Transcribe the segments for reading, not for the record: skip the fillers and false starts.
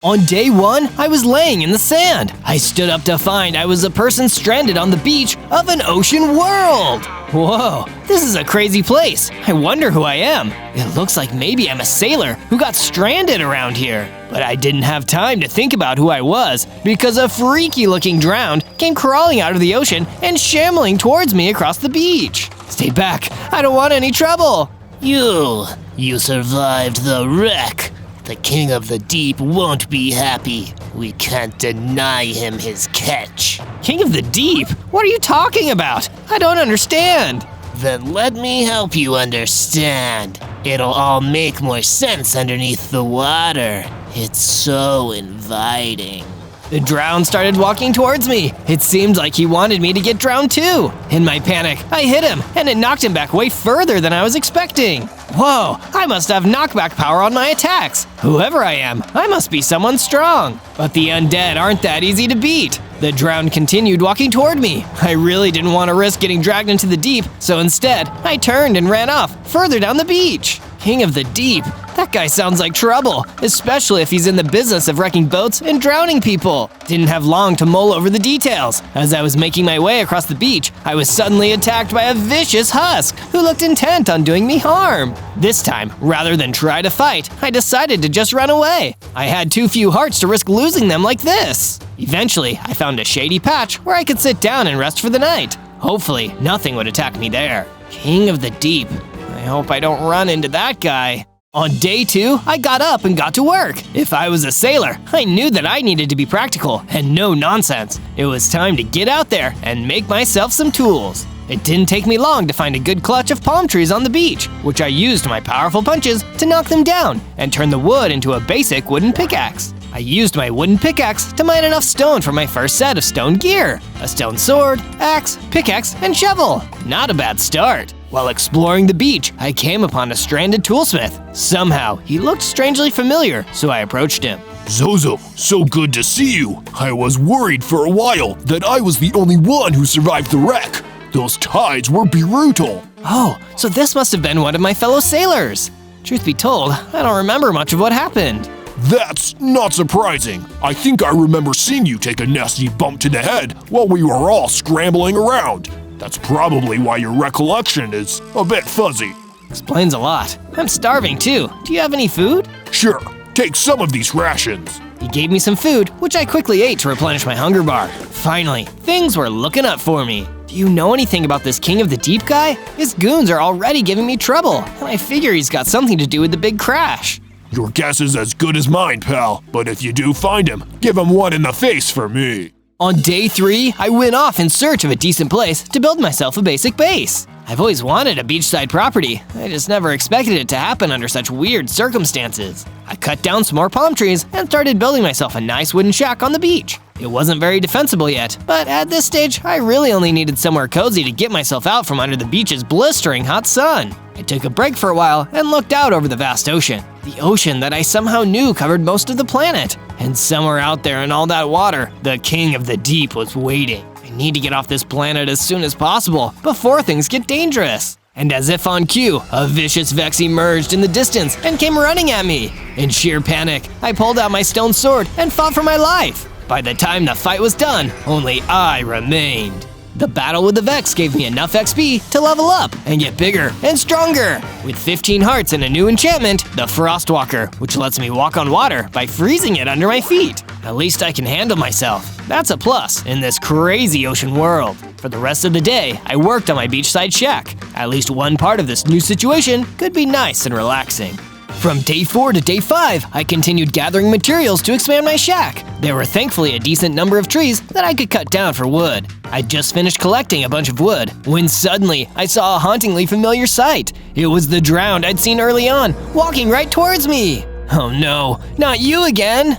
On day 1, I was laying in the sand. I stood up to find I was a person stranded on the beach of an ocean world. Whoa, this is a crazy place. I wonder who I am. It looks like maybe I'm a sailor who got stranded around here. But I didn't have time to think about who I was because a freaky-looking drowned came crawling out of the ocean and shambling towards me across the beach. Stay back, I don't want any trouble. You survived the wreck. The King of the Deep won't be happy. We can't deny him his catch. King of the Deep? What are you talking about? I don't understand. Then let me help you understand. It'll all make more sense underneath the water. It's so inviting. The drowned started walking towards me. It seemed like he wanted me to get drowned too. In my panic, I hit him, and it knocked him back way further than I was expecting. Whoa, I must have knockback power on my attacks. Whoever I am, I must be someone strong. But the undead aren't that easy to beat. The drowned continued walking toward me. I really didn't want to risk getting dragged into the deep, so instead, I turned and ran off further down the beach. King of the Deep? That guy sounds like trouble, especially if he's in the business of wrecking boats and drowning people. Didn't have long to mull over the details. As I was making my way across the beach, I was suddenly attacked by a vicious husk who looked intent on doing me harm. This time, rather than try to fight, I decided to just run away. I had too few hearts to risk losing them like this. Eventually, I found a shady patch where I could sit down and rest for the night. Hopefully, nothing would attack me there. King of the Deep. I hope I don't run into that guy. On day 2, I got up and got to work. If I was a sailor, I knew that I needed to be practical and no nonsense. It was time to get out there and make myself some tools. It didn't take me long to find a good clutch of palm trees on the beach, which I used my powerful punches to knock them down and turn the wood into a basic wooden pickaxe. I used my wooden pickaxe to mine enough stone for my first set of stone gear. A stone sword, axe, pickaxe, and shovel. Not a bad start. While exploring the beach, I came upon a stranded toolsmith. Somehow, he looked strangely familiar, so I approached him. Zozo, so good to see you. I was worried for a while that I was the only one who survived the wreck. Those tides were brutal. Oh, so this must have been one of my fellow sailors. Truth be told, I don't remember much of what happened. That's not surprising. I think I remember seeing you take a nasty bump to the head while we were all scrambling around. That's probably why your recollection is a bit fuzzy. Explains a lot. I'm starving too. Do you have any food? Sure, take some of these rations. He gave me some food, which I quickly ate to replenish my hunger bar. Finally, things were looking up for me. Do you know anything about this King of the Deep guy? His goons are already giving me trouble, and I figure he's got something to do with the big crash. Your guess is as good as mine, pal, but if you do find him, give him one in the face for me. On day 3, I went off in search of a decent place to build myself a basic base. I've always wanted a beachside property. I just never expected it to happen under such weird circumstances. I cut down some more palm trees and started building myself a nice wooden shack on the beach. It wasn't very defensible yet, but at this stage, I really only needed somewhere cozy to get myself out from under the beach's blistering hot sun. I took a break for a while and looked out over the vast ocean. The ocean that I somehow knew covered most of the planet. And somewhere out there in all that water, the King of the Deep was waiting. I need to get off this planet as soon as possible, before things get dangerous. And as if on cue, a vicious Vex emerged in the distance and came running at me. In sheer panic, I pulled out my stone sword and fought for my life. By the time the fight was done, only I remained. The battle with the Vex gave me enough XP to level up and get bigger and stronger. With 15 hearts and a new enchantment, the Frostwalker, which lets me walk on water by freezing it under my feet. At least I can handle myself. That's a plus in this crazy ocean world. For the rest of the day, I worked on my beachside shack. At least one part of this new situation could be nice and relaxing. From day 4 to day 5, I continued gathering materials to expand my shack. There were thankfully a decent number of trees that I could cut down for wood. I'd just finished collecting a bunch of wood when suddenly I saw a hauntingly familiar sight. It was the drowned I'd seen early on, walking right towards me. Oh no, not you again!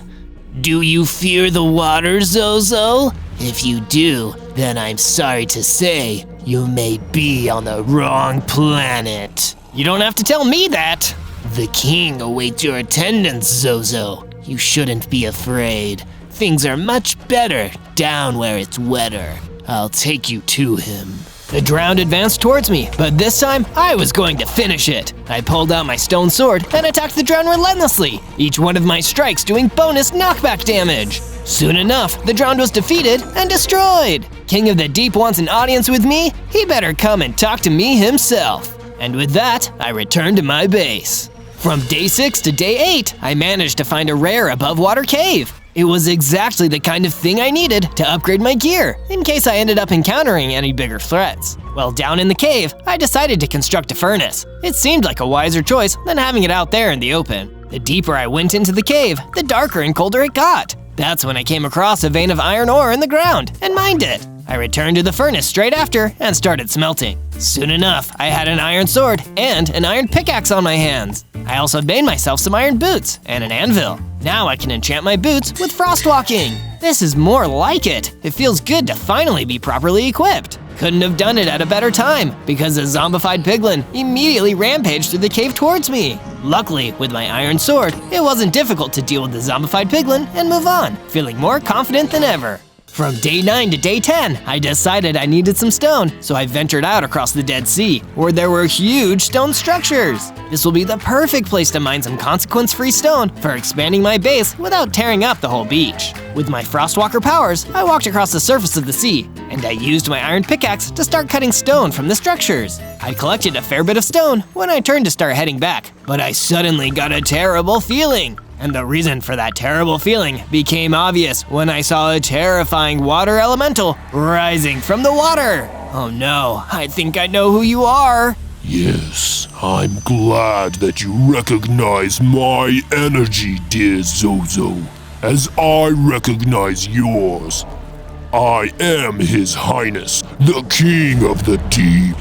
Do you fear the water, Zozo? If you do, then I'm sorry to say, you may be on the wrong planet. You don't have to tell me that! The king awaits your attendance, Zozo. You shouldn't be afraid. Things are much better down where it's wetter. I'll take you to him. The drowned advanced towards me, but this time I was going to finish it. I pulled out my stone sword and attacked the drowned relentlessly, each one of my strikes doing bonus knockback damage. Soon enough, the drowned was defeated and destroyed. King of the Deep wants an audience with me? He better come and talk to me himself. And with that, I returned to my base. From day 6 to day 8, I managed to find a rare above water cave. It was exactly the kind of thing I needed to upgrade my gear, in case I ended up encountering any bigger threats. Well, down in the cave, I decided to construct a furnace. It seemed like a wiser choice than having it out there in the open. The deeper I went into the cave, the darker and colder it got. That's when I came across a vein of iron ore in the ground and mined it. I returned to the furnace straight after and started smelting. Soon enough, I had an iron sword and an iron pickaxe on my hands. I also made myself some iron boots and an anvil. Now I can enchant my boots with frostwalking. This is more like it. It feels good to finally be properly equipped. Couldn't have done it at a better time, because a zombified piglin immediately rampaged through the cave towards me. Luckily, with my iron sword, it wasn't difficult to deal with the zombified piglin and move on, feeling more confident than ever. From day 9 to day 10, I decided I needed some stone, so I ventured out across the Dead Sea, where there were huge stone structures. This will be the perfect place to mine some consequence-free stone for expanding my base without tearing up the whole beach. With my Frostwalker powers, I walked across the surface of the sea, and I used my iron pickaxe to start cutting stone from the structures. I collected a fair bit of stone when I turned to start heading back, but I suddenly got a terrible feeling. And the reason for that terrible feeling became obvious when I saw a terrifying water elemental rising from the water. Oh no, I think I know who you are. Yes, I'm glad that you recognize my energy, dear Zozo, as I recognize yours. I am His Highness, the King of the Deep.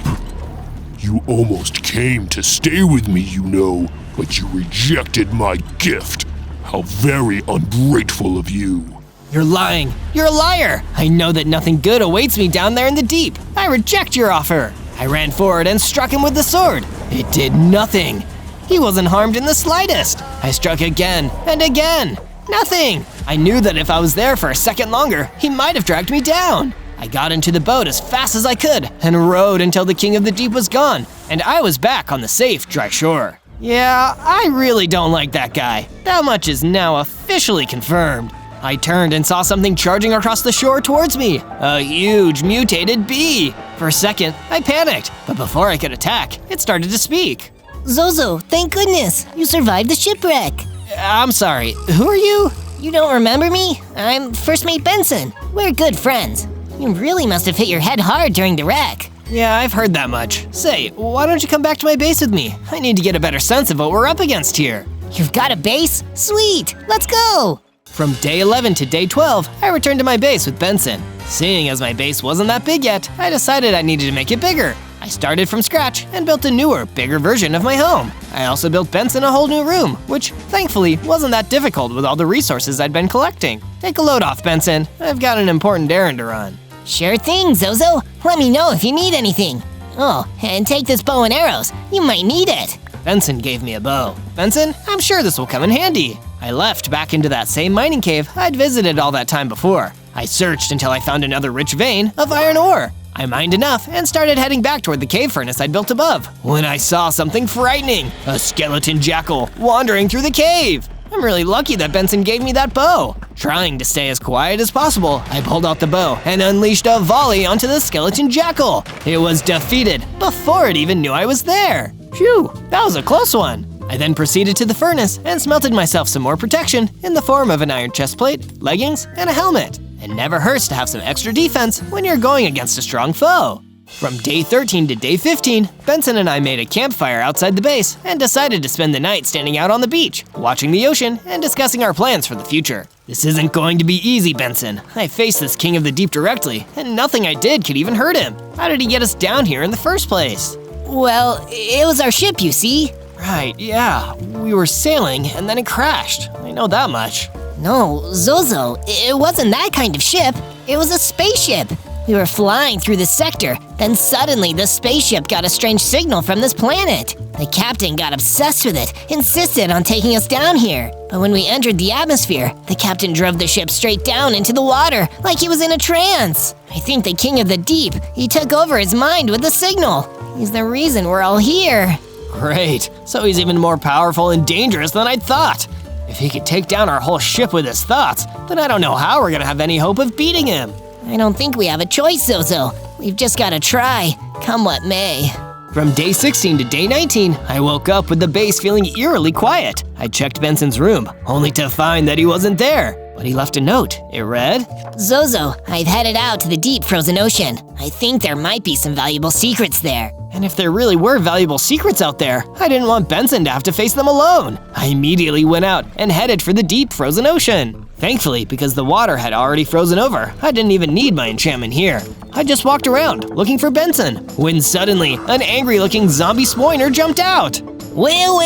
You almost came to stay with me, you know, but you rejected my gift. How very ungrateful of you. You're lying. You're a liar. I know that nothing good awaits me down there in the deep. I reject your offer. I ran forward and struck him with the sword. It did nothing. He wasn't harmed in the slightest. I struck again and again. Nothing. I knew that if I was there for a second longer, he might have dragged me down. I got into the boat as fast as I could and rowed until the King of the Deep was gone, and I was back on the safe, dry shore. Yeah, I really don't like that guy. That much is now officially confirmed. I turned and saw something charging across the shore towards me. A huge mutated bee. For a second, I panicked, but before I could attack, it started to speak. Zozo, thank goodness, you survived the shipwreck. I'm sorry, who are you? You don't remember me? I'm First Mate Benson. We're good friends. You really must have hit your head hard during the wreck. Yeah, I've heard that much. Say, why don't you come back to my base with me? I need to get a better sense of what we're up against here. You've got a base? Sweet, let's go! From day 11 to day 12, I returned to my base with Benson. Seeing as my base wasn't that big yet, I decided I needed to make it bigger. I started from scratch and built a newer, bigger version of my home. I also built Benson a whole new room, which thankfully wasn't that difficult with all the resources I'd been collecting. Take a load off, Benson. I've got an important errand to run. Sure thing, Zozo. Let me know if you need anything. Oh, and take this bow and arrows. You might need it. Benson gave me a bow. Benson, I'm sure this will come in handy. I left back into that same mining cave I'd visited all that time before. I searched until I found another rich vein of iron ore. I mined enough and started heading back toward the cave furnace I'd built above, when I saw something frightening, a skeleton jackal wandering through the cave. I'm really lucky that Benson gave me that bow. Trying to stay as quiet as possible, I pulled out the bow and unleashed a volley onto the skeleton jackal. It was defeated before it even knew I was there. Phew, that was a close one. I then proceeded to the furnace and smelted myself some more protection in the form of an iron chestplate, leggings, and a helmet. It never hurts to have some extra defense when you're going against a strong foe. From day 13 to day 15, Benson and I made a campfire outside the base and decided to spend the night standing out on the beach, watching the ocean and discussing our plans for the future. This isn't going to be easy, Benson. I faced this King of the Deep directly, and nothing I did could even hurt him. How did he get us down here in the first place? Well, it was our ship, you see. Right, yeah. We were sailing and then it crashed. I know that much. No, Zozo, it wasn't that kind of ship. It was a spaceship. We were flying through the sector, then suddenly the spaceship got a strange signal from this planet. The captain got obsessed with it, insisted on taking us down here. But when we entered the atmosphere, the captain drove the ship straight down into the water, like he was in a trance. I think the king of the deep, he took over his mind with the signal. He's the reason we're all here. Great, so he's even more powerful and dangerous than I'd thought. If he could take down our whole ship with his thoughts, then I don't know how we're gonna have any hope of beating him. I don't think we have a choice, Zozo. We've just gotta try, come what may. From day 16 to day 19, I woke up with the base feeling eerily quiet. I checked Benson's room, only to find that he wasn't there. But he left a note. It read, Zozo, I've headed out to the deep frozen ocean. I think there might be some valuable secrets there. and if there really were valuable secrets out there, I didn't want Benson to have to face them alone. I immediately went out and headed for the deep frozen ocean. Thankfully, because the water had already frozen over, I didn't even need my enchantment here. I just walked around, looking for Benson, when suddenly, an angry-looking zombie spoiner jumped out. Well,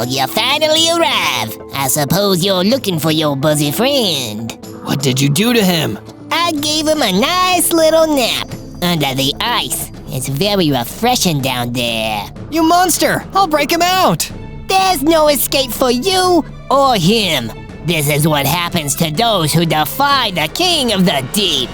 you finally arrived. I suppose you're looking for your buzzy friend. What did you do to him? I gave him a nice little nap under the ice. It's very refreshing down there. You monster! I'll break him out! There's no escape for you or him. This is what happens to those who defy the king of the deep.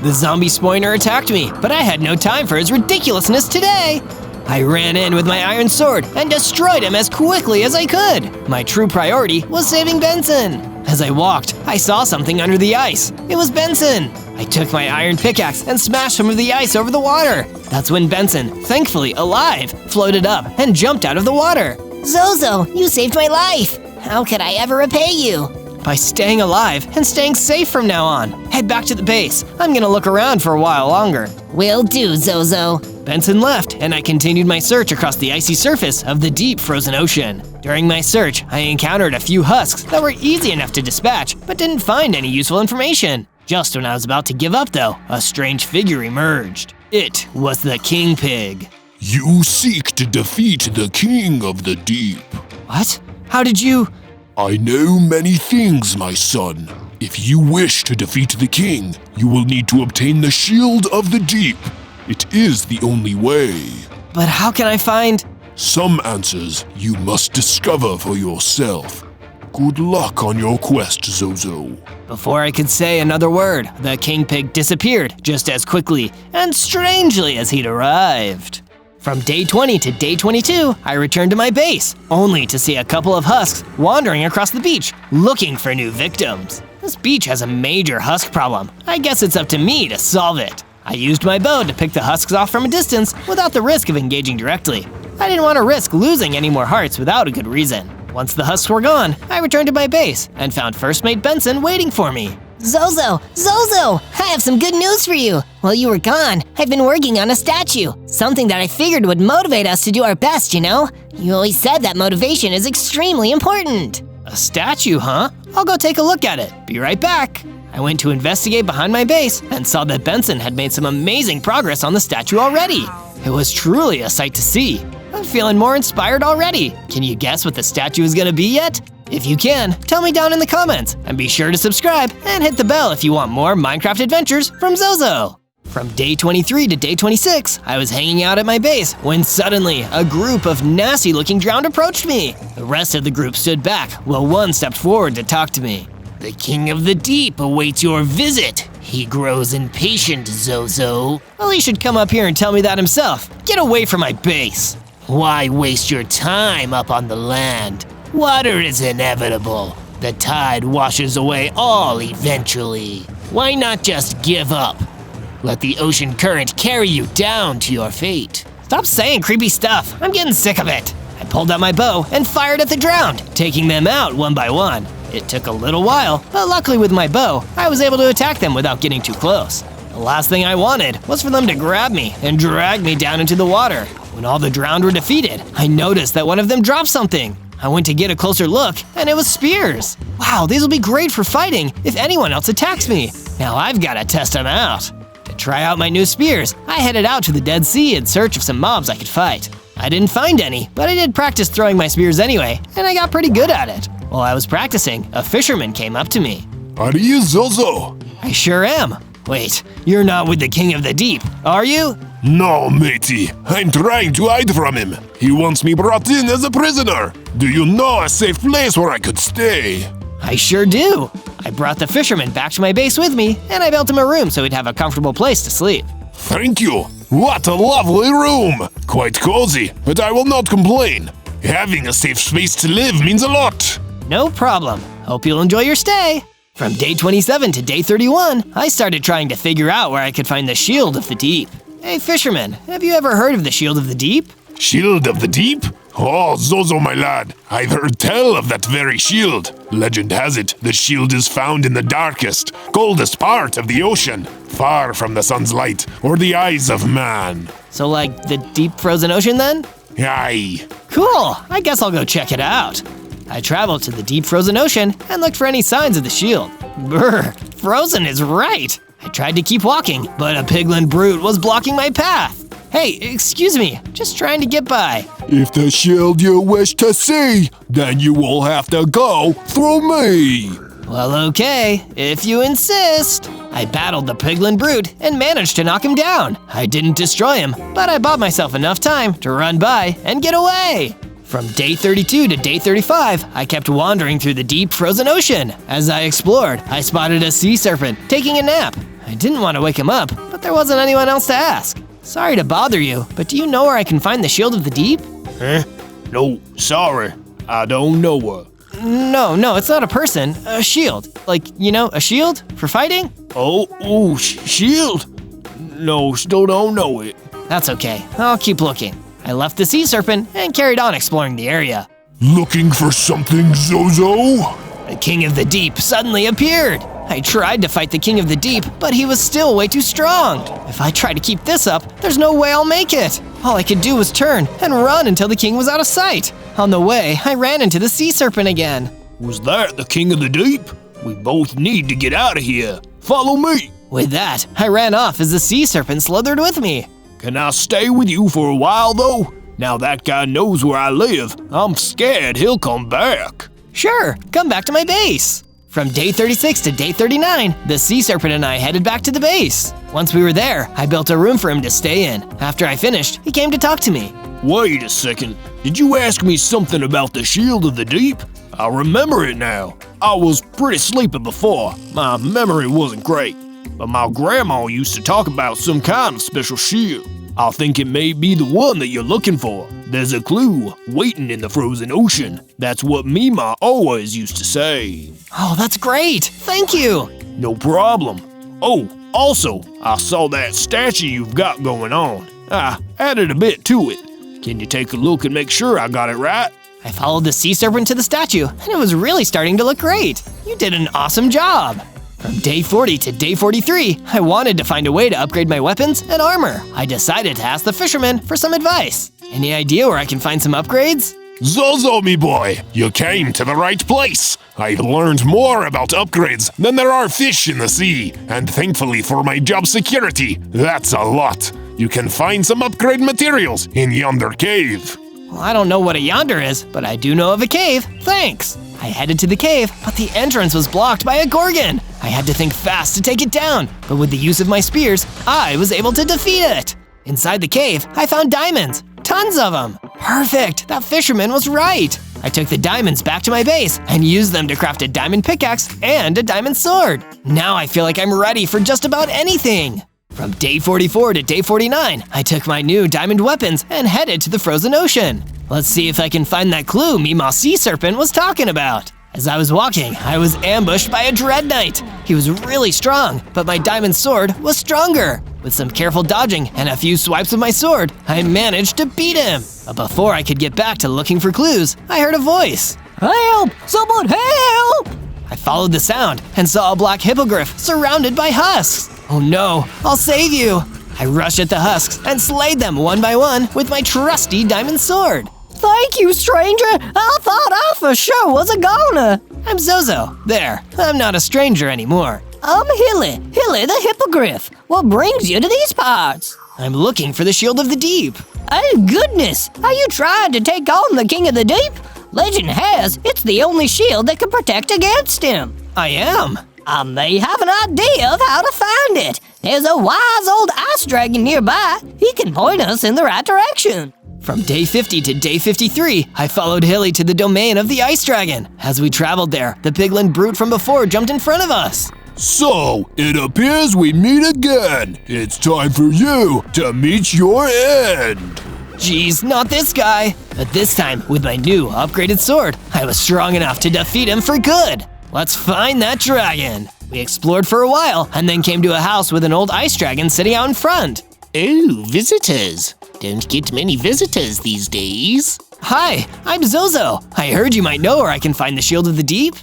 The zombie spoiner attacked me, but I had no time for his ridiculousness today. I ran in with my iron sword and destroyed him as quickly as I could. My true priority was saving Benson. As I walked, I saw something under the ice. It was Benson. I took my iron pickaxe and smashed some of the ice over the water. That's when Benson, thankfully alive, floated up and jumped out of the water. Zozo, you saved my life. How could I ever repay you? By staying alive and staying safe from now on. Head back to the base. I'm gonna look around for a while longer. Will do, Zozo. Benson left, and I continued my search across the icy surface of the deep frozen ocean. During my search, I encountered a few husks that were easy enough to dispatch, but didn't find any useful information. Just when I was about to give up, though, a strange figure emerged. It was the King Pig. You seek to defeat the king of the deep. What? How did you… I know many things, my son. If you wish to defeat the king, you will need to obtain the Shield of the Deep. It is the only way. But how can I find… Some answers you must discover for yourself. Good luck on your quest, Zozo. Before I could say another word, the King Pig disappeared just as quickly and strangely as he'd arrived. From day 20 to day 22, I returned to my base, only to see a couple of husks wandering across the beach, looking for new victims. This beach has a major husk problem. I guess it's up to me to solve it. I used my bow to pick the husks off from a distance without the risk of engaging directly. I didn't want to risk losing any more hearts without a good reason. Once the husks were gone, I returned to my base and found First Mate Benson waiting for me. Zozo! I have some good news for you. While you were gone, I've been working on a statue. Something that I figured would motivate us to do our best, you know? You always said that motivation is extremely important. A statue, huh? I'll go take a look at it. Be right back. I went to investigate behind my base and saw that Benson had made some amazing progress on the statue already. It was truly a sight to see. I'm feeling more inspired already. Can you guess what the statue is gonna be yet? If you can, tell me down in the comments, and be sure to subscribe and hit the bell if you want more Minecraft adventures from Zozo. From day 23 to day 26, I was hanging out at my base when suddenly a group of nasty-looking drowned approached me. The rest of the group stood back while one stepped forward to talk to me. The king of the deep awaits your visit. He grows impatient, Zozo. Well, he should come up here and tell me that himself. Get away from my base. Why waste your time up on the land? Water is inevitable. The tide washes away all eventually. Why not just give up? Let the ocean current carry you down to your fate. Stop saying creepy stuff. I'm getting sick of it. I pulled out my bow and fired at the drowned, taking them out one by one. It took a little while, but luckily with my bow, I was able to attack them without getting too close. The last thing I wanted was for them to grab me and drag me down into the water. When all the drowned were defeated, I noticed that one of them dropped something. I went to get a closer look, and it was spears. Wow, these will be great for fighting if anyone else attacks me. Now I've got to test them out. To try out my new spears, I headed out to the Dead Sea in search of some mobs I could fight. I didn't find any, but I did practice throwing my spears anyway, and I got pretty good at it. While I was practicing, a fisherman came up to me. Are you Zozo? I sure am. Wait, you're not with the King of the Deep, are you? No, matey. I'm trying to hide from him. He wants me brought in as a prisoner. Do you know a safe place where I could stay? I sure do. I brought the fisherman back to my base with me, and I built him a room so he'd have a comfortable place to sleep. Thank you. What a lovely room. Quite cozy, but I will not complain. Having a safe space to live means a lot. No problem. Hope you'll enjoy your stay. From day 27 to day 31, I started trying to figure out where I could find the Shield of the Deep. Hey, fisherman, have you ever heard of the Shield of the Deep? Shield of the Deep? Oh, Zozo, my lad, I've heard tell of that very shield. Legend has it, the shield is found in the darkest, coldest part of the ocean, far from the sun's light or the eyes of man. So like the deep frozen ocean then? Aye. Cool, I guess I'll go check it out. I traveled to the deep frozen ocean and looked for any signs of the shield. Brr, frozen is right. I tried to keep walking, but a piglin brute was blocking my path. Hey, excuse me, just trying to get by. If the shield you wish to see, then you will have to go through me. Well, okay, if you insist. I battled the piglin brute and managed to knock him down. I didn't destroy him, but I bought myself enough time to run by and get away. From day 32 to day 35, I kept wandering through the deep frozen ocean. As I explored, I spotted a sea serpent taking a nap. I didn't want to wake him up, but there wasn't anyone else to ask. Sorry to bother you, but do you know where I can find the Shield of the Deep? Huh? No, sorry. I don't know her. No, it's not a person. A shield. Like, you know, a shield for fighting? Shield? No, still don't know it. That's okay. I'll keep looking. I left the sea serpent and carried on exploring the area. Looking for something, Zozo? The King of the Deep suddenly appeared. I tried to fight the King of the Deep, but he was still way too strong. If I try to keep this up, there's no way I'll make it. All I could do was turn and run until the king was out of sight. On the way, I ran into the sea serpent again. Was that the King of the Deep? We both need to get out of here. Follow me. With that, I ran off as the sea serpent slithered with me. Can I stay with you for a while, though? Now that guy knows where I live, I'm scared he'll come back. Sure, come back to my base. From day 36 to day 39, the sea serpent and I headed back to the base. Once we were there, I built a room for him to stay in. After I finished, he came to talk to me. Wait a second. Did you ask me something about the Shield of the Deep? I remember it now. I was pretty sleepy before. My memory wasn't great. But my grandma used to talk about some kind of special shield. I think it may be the one that you're looking for. There's a clue waiting in the frozen ocean. That's what Mima always used to say. Oh, that's great. Thank you. No problem. Oh, also, I saw that statue you've got going on. I added a bit to it. Can you take a look and make sure I got it right? I followed the sea serpent to the statue, and it was really starting to look great. You did an awesome job. From day 40 to day 43, I wanted to find a way to upgrade my weapons and armor. I decided to ask the fisherman for some advice. Any idea where I can find some upgrades? Zozo, me boy, you came to the right place. I've learned more about upgrades than there are fish in the sea, and thankfully for my job security, that's a lot. You can find some upgrade materials in yonder cave. Well, I don't know what a yonder is, but I do know of a cave. Thanks. I headed to the cave, but the entrance was blocked by a gorgon. I had to think fast to take it down, but with the use of my spears, I was able to defeat it. Inside the cave, I found diamonds. Tons of them. Perfect, that fisherman was right. I took the diamonds back to my base and used them to craft a diamond pickaxe and a diamond sword. Now I feel like I'm ready for just about anything. From day 44 to day 49, I took my new diamond weapons and headed to the frozen ocean. Let's see if I can find that clue Mima Sea Serpent was talking about. As I was walking, I was ambushed by a dread knight. He was really strong, but my diamond sword was stronger. With some careful dodging and a few swipes of my sword, I managed to beat him. But before I could get back to looking for clues, I heard a voice. Help! Someone help! I followed the sound and saw a black hippogriff surrounded by husks. Oh no, I'll save you! I rushed at the husks and slayed them one by one with my trusty diamond sword. Thank you, stranger! I thought I for sure was a goner! I'm Zozo. There, I'm not a stranger anymore. I'm Hilly the hippogriff. What brings you to these parts? I'm looking for the Shield of the Deep. Oh goodness, are you trying to take on the King of the Deep? Legend has it's the only shield that can protect against him. I am. I may have an idea of how to find it. There's a wise old ice dragon nearby. He can point us in the right direction. From day 50 to day 53, I followed Hilly to the domain of the ice dragon. As we traveled there, the piglin brute from before jumped in front of us. So, it appears we meet again. It's time for you to meet your end. Geez, not this guy. But this time, with my new upgraded sword, I was strong enough to defeat him for good. Let's find that dragon. We explored for a while and then came to a house with an old ice dragon sitting out in front. Oh, visitors. Don't get many visitors these days. Hi, I'm Zozo. I heard you might know where I can find the Shield of the Deep.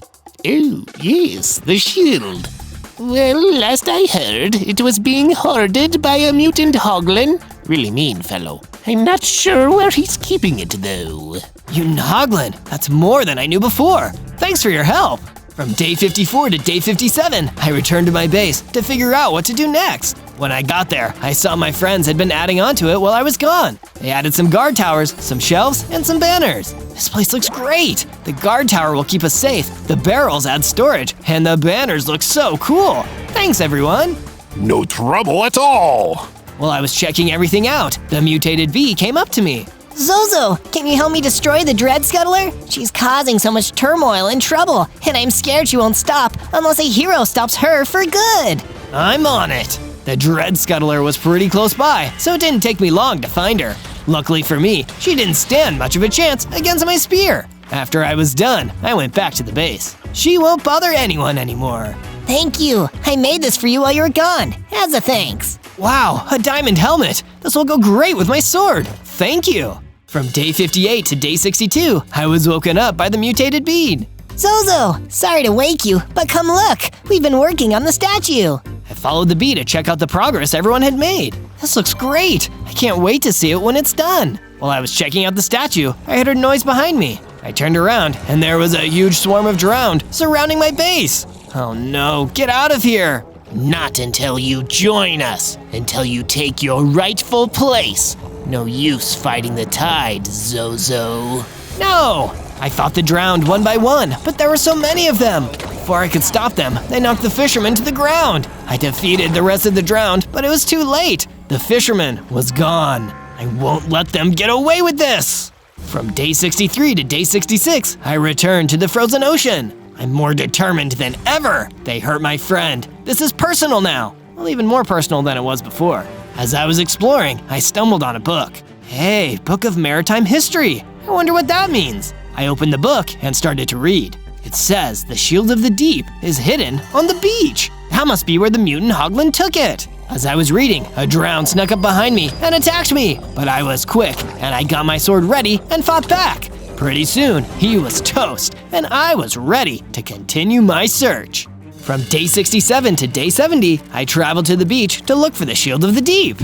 Oh, yes, the shield. Well, last I heard, it was being hoarded by a mutant hoglin. Really mean fellow. I'm not sure where he's keeping it, though. Mutant hoglin? That's more than I knew before. Thanks for your help. From day 54 to day 57, I returned to my base to figure out what to do next. When I got there, I saw my friends had been adding onto it while I was gone. They added some guard towers, some shelves, and some banners. This place looks great. The guard tower will keep us safe, the barrels add storage, and the banners look so cool. Thanks, everyone. No trouble at all. While I was checking everything out, the mutated bee came up to me. Zozo, can you help me destroy the Dread Scuttler? She's causing so much turmoil and trouble, and I'm scared she won't stop unless a hero stops her for good. I'm on it. The Dread Scuttler was pretty close by, so it didn't take me long to find her. Luckily for me, she didn't stand much of a chance against my spear. After I was done, I went back to the base. She won't bother anyone anymore. Thank you. I made this for you while you were gone, as a thanks. Wow, a diamond helmet. This will go great with my sword. Thank you. From day 58 to day 62, I was woken up by the mutated bead. Zozo, sorry to wake you, but come look. We've been working on the statue. I followed the bee to check out the progress everyone had made. This looks great. I can't wait to see it when it's done. While I was checking out the statue, I heard a noise behind me. I turned around, and there was a huge swarm of drowned surrounding my base. Oh no, get out of here. Not until you join us, until you take your rightful place. No use fighting the tide, Zozo. No! I fought the drowned one by one, but there were so many of them. Before I could stop them, they knocked the fisherman to the ground. I defeated the rest of the drowned, but it was too late. The fisherman was gone. I won't let them get away with this. From day 63 to day 66, I returned to the frozen ocean. I'm more determined than ever. They hurt my friend. This is personal now. Well, even more personal than it was before. As I was exploring, I stumbled on a book. Hey, Book of Maritime History. I wonder what that means. I opened the book and started to read. It says the Shield of the Deep is hidden on the beach. That must be where the mutant hoglin took it. As I was reading, a drowned snuck up behind me and attacked me. But I was quick, and I got my sword ready and fought back. Pretty soon, he was toast, and I was ready to continue my search. From day 67 to day 70, I traveled to the beach to look for the Shield of the Deep.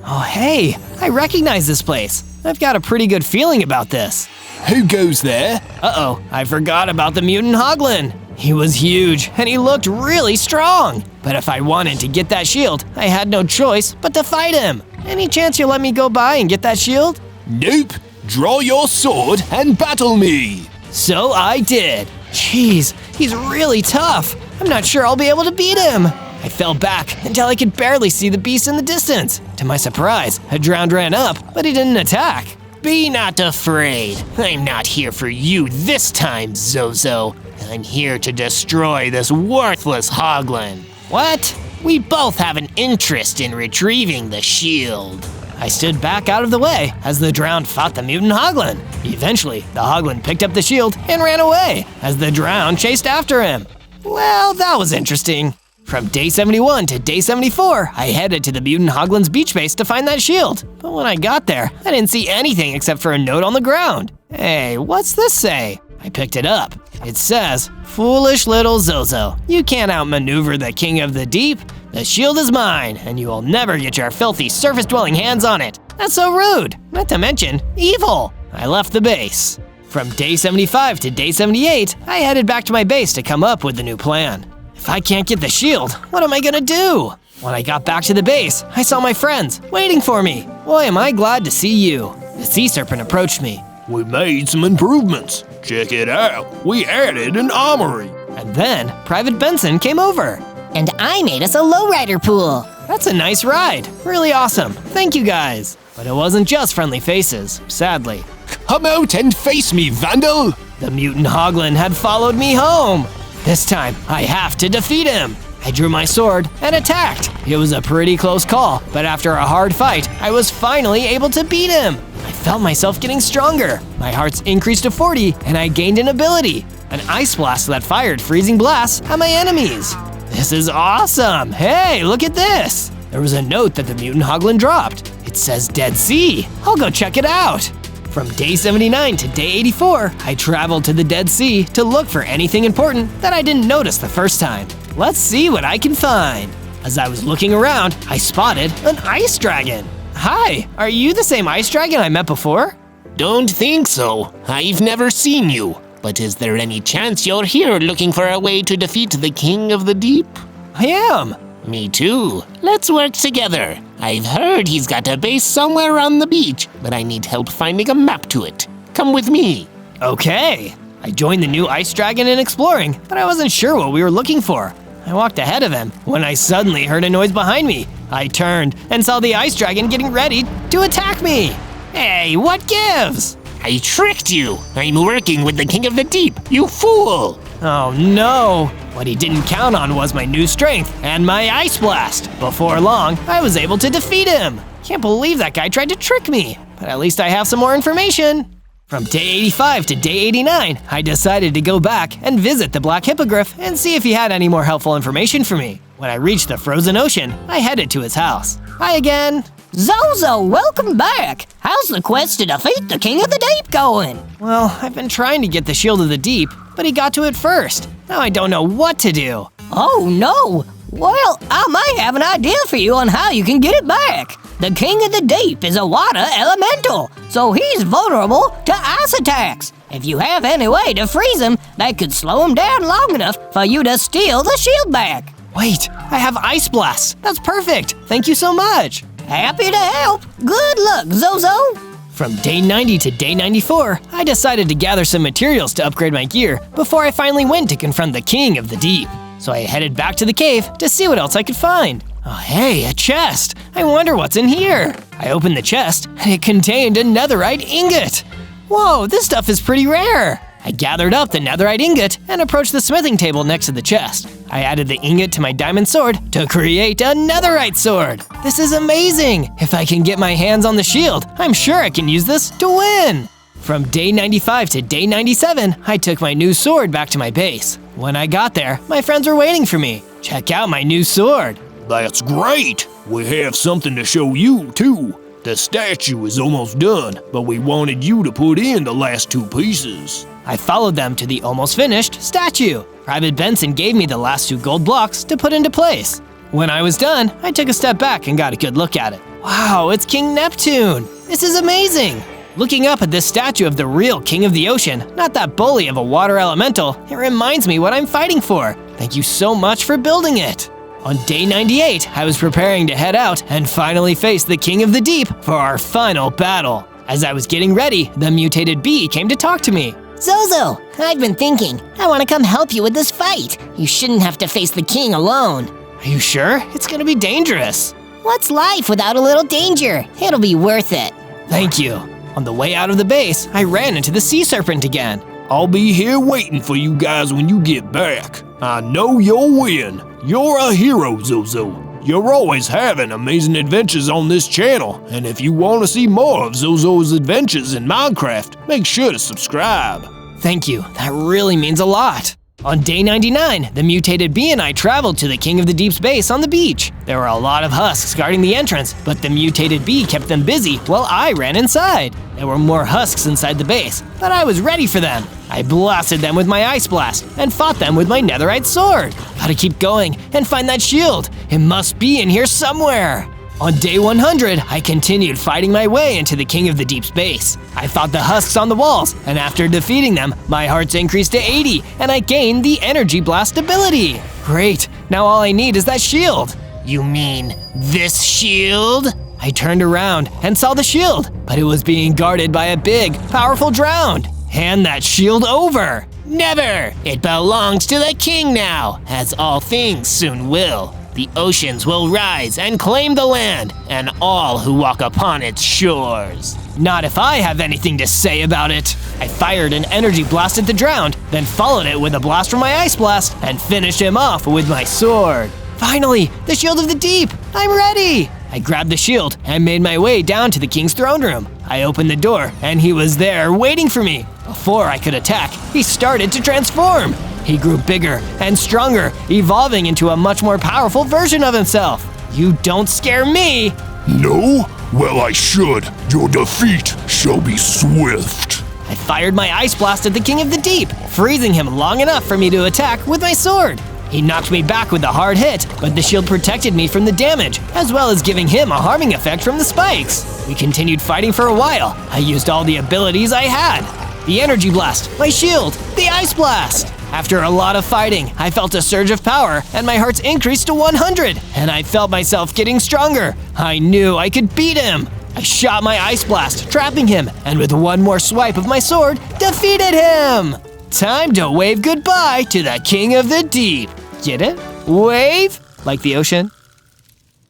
Oh hey, I recognize this place. I've got a pretty good feeling about this. Who goes there? Uh-oh, I forgot about the mutant hoglin. He was huge, and he looked really strong. But if I wanted to get that shield, I had no choice but to fight him. Any chance you'll let me go by and get that shield? Nope. Draw your sword and battle me. So I did. Jeez, he's really tough. I'm not sure I'll be able to beat him. I fell back until I could barely see the beast in the distance. To my surprise, a drowned ran up, but he didn't attack. Be not afraid. I'm not here for you this time, Zozo. I'm here to destroy this worthless hoglin. What? We both have an interest in retrieving the shield. I stood back out of the way as the drowned fought the mutant hoglin. Eventually, the hoglin picked up the shield and ran away as the drowned chased after him. Well, that was interesting. From day 71 to day 74, I headed to the mutant hoglin's beach base to find that shield. But when I got there, I didn't see anything except for a note on the ground. Hey, what's this say? I picked it up. It says, "Foolish little Zozo, you can't outmaneuver the king of the deep. The shield is mine, and you will never get your filthy surface-dwelling hands on it. That's so rude, not to mention evil." I left the base. From day 75 to day 78, I headed back to my base to come up with the new plan. If I can't get the shield, what am I gonna do? When I got back to the base, I saw my friends waiting for me. Boy, am I glad to see you. The sea serpent approached me. We made some improvements. Check it out. We added an armory. And then Private Benson came over. And I made us a lowrider pool. That's a nice ride. Really awesome. Thank you guys. But it wasn't just friendly faces, sadly. Come out and face me, Vandal! The mutant Hoglin had followed me home. This time, I have to defeat him. I drew my sword and attacked. It was a pretty close call, but after a hard fight, I was finally able to beat him. I felt myself getting stronger. My hearts increased to 40, and I gained an ability, an ice blast that fired freezing blasts at my enemies. This is awesome! Hey, look at this! There was a note that the mutant Hoglin dropped. It says Dead Sea. I'll go check it out. From day 79 to day 84, I traveled to the Dead Sea to look for anything important that I didn't notice the first time. Let's see what I can find. As I was looking around, I spotted an ice dragon. Hi, are you the same ice dragon I met before? Don't think so. I've never seen you. But is there any chance you're here looking for a way to defeat the King of the Deep? I am. Me too. Let's work together. I've heard he's got a base somewhere on the beach, but I need help finding a map to it. Come with me. Okay. I joined the new ice dragon in exploring, but I wasn't sure what we were looking for. I walked ahead of him when I suddenly heard a noise behind me. I turned and saw the ice dragon getting ready to attack me. Hey, what gives? I tricked you. I'm working with the King of the Deep, you fool. Oh no! What he didn't count on was my new strength and my ice blast. Before long, I was able to defeat him. Can't believe that guy tried to trick me, but at least I have some more information. From day 85 to day 89, I decided to go back and visit the Black Hippogriff and see if he had any more helpful information for me. When I reached the frozen ocean, I headed to his house. Hi again. Zozo, welcome back. How's the quest to defeat the King of the Deep going? Well, I've been trying to get the Shield of the Deep, but he got to it first. Now I don't know what to do. Oh no! Well, I might have an idea for you on how you can get it back. The King of the Deep is a water elemental, so he's vulnerable to ice attacks. If you have any way to freeze him, that could slow him down long enough for you to steal the shield back. Wait, I have Ice Blast. That's perfect. Thank you so much. Happy to help. Good luck, Zozo. From day 90 to day 94, I decided to gather some materials to upgrade my gear before I finally went to confront the King of the Deep. So I headed back to the cave to see what else I could find. Oh hey, a chest! I wonder what's in here! I opened the chest, and it contained a netherite ingot! Whoa, this stuff is pretty rare! I gathered up the netherite ingot and approached the smithing table next to the chest. I added the ingot to my diamond sword to create a netherite sword! This is amazing! If I can get my hands on the shield, I'm sure I can use this to win! From day 95 to day 97, I took my new sword back to my base. When I got there, my friends were waiting for me. Check out my new sword! That's great! We have something to show you, too. The statue is almost done, but we wanted you to put in the last two pieces. I followed them to the almost finished statue. Private Benson gave me the last 2 gold blocks to put into place. When I was done, I took a step back and got a good look at it. Wow, it's King Neptune! This is amazing! Looking up at this statue of the real King of the Ocean, not that bully of a water elemental, it reminds me what I'm fighting for. Thank you so much for building it. On day 98, I was preparing to head out and finally face the King of the Deep for our final battle. As I was getting ready, the mutated bee came to talk to me. Zozo, I've been thinking. I want to come help you with this fight. You shouldn't have to face the king alone. Are you sure? It's gonna be dangerous. What's life without a little danger? It'll be worth it. Thank you. On the way out of the base, I ran into the sea serpent again. I'll be here waiting for you guys when you get back. I know you'll win. You're a hero, Zozo. You're always having amazing adventures on this channel, and if you want to see more of Zozo's adventures in Minecraft, make sure to subscribe. Thank you, that really means a lot. On day 99, the mutated bee and I traveled to the King of the Deep's base on the beach. There were a lot of husks guarding the entrance, but the mutated bee kept them busy while I ran inside. There were more husks inside the base, but I was ready for them. I blasted them with my ice blast and fought them with my netherite sword. Gotta keep going and find that shield. It must be in here somewhere. On day 100, I continued fighting my way into the King of the Deep's base. I fought the husks on the walls, and after defeating them, my hearts increased to 80, and I gained the Energy Blast ability. Great, now all I need is that shield. You mean this shield? I turned around and saw the shield, but it was being guarded by a big, powerful drowned. Hand that shield over. Never! It belongs to the king now, as all things soon will. The oceans will rise and claim the land, and all who walk upon its shores. Not if I have anything to say about it. I fired an energy blast at the drowned, then followed it with a blast from my ice blast, and finished him off with my sword. Finally, the shield of the deep! I'm ready! I grabbed the shield and made my way down to the king's throne room. I opened the door, and he was there waiting for me. Before I could attack, he started to transform. He grew bigger and stronger, evolving into a much more powerful version of himself. You don't scare me! No? Well, I should. Your defeat shall be swift. I fired my ice blast at the king of the deep, freezing him long enough for me to attack with my sword. He knocked me back with a hard hit, but the shield protected me from the damage, as well as giving him a harming effect from the spikes. We continued fighting for a while. I used all the abilities I had. The energy blast, my shield, the ice blast. After a lot of fighting, I felt a surge of power, and my hearts increased to 100, and I felt myself getting stronger. I knew I could beat him. I shot my ice blast, trapping him, and with one more swipe of my sword, defeated him! Time to wave goodbye to the King of the Deep. Get it? Wave? Like the ocean?